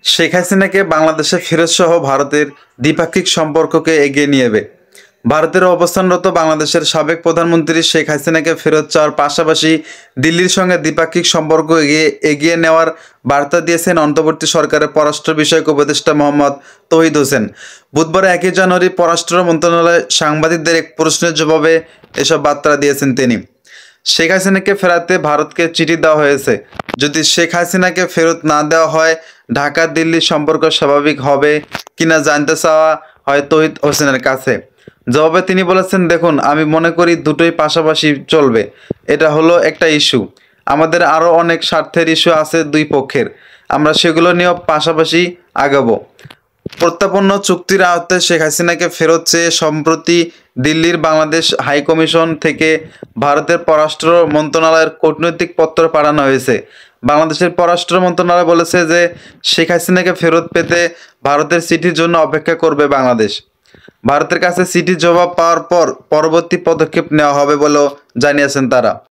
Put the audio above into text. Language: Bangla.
শেখ হাসিনাকে বাংলাদেশে ফেরত সহ ভারতের দ্বিপাক্ষিক সম্পর্ককে এগিয়ে নিয়ে যাবে। ভারতের অবস্থানরত বাংলাদেশের সাবেক প্রধানমন্ত্রী শেখ হাসিনাকে ফেরত চাওয়ার পাশাপাশি দিল্লির সঙ্গে দ্বিপাক্ষিক সম্পর্ক এগিয়ে নেওয়ার বার্তা দিয়েছেন অন্তর্বর্তী সরকারের পররাষ্ট্র বিষয়ক উপদেষ্টা মোহাম্মদ তৌহিদ হোসেন। বুধবার 1 জানুয়ারি পররাষ্ট্র মন্ত্রণালয়ে সাংবাদিকদের এক প্রশ্নের জবাবে এসব বার্তা দিয়েছেন তিনি। শেখ হাসিনাকে ফেরাতে ভারতকে চিঠি দেওয়া হয়েছে। যদি শেখ হাসিনাকে ফেরত না দেওয়া হয়, ঢাকা দিল্লির সম্পর্ক স্বাভাবিক হবে কিনা জানতে চাওয়া হয় তৌহিদ হোসেনের কাছে। জবাবে তিনি বলেছেন, দেখুন, আমি মনে করি দুটোই পাশাপাশি চলবে। এটা হলো একটা ইস্যু, আমাদের আরও অনেক স্বার্থের ইস্যু আছে দুই পক্ষের, আমরা সেগুলো নিয়েও পাশাপাশি আগাবো। প্রত্যাপন্ন চুক্তির আওতায় শেখ হাসিনাকে ফেরত চেয়ে সম্প্রতি দিল্লির বাংলাদেশ হাইকমিশন থেকে ভারতের পররাষ্ট্র মন্ত্রণালয়ের কূটনৈতিক পত্র পাঠানো হয়েছে। বাংলাদেশের পররাষ্ট্র মন্ত্রণালয় বলেছে যে শেখ হাসিনাকে ফেরত পেতে ভারতের চিঠির জন্য অপেক্ষা করবে বাংলাদেশ। ভারতের কাছে চিঠির জবাব পাওয়ার পর পরবর্তী পদক্ষেপ নেওয়া হবে বলেও জানিয়েছেন তারা।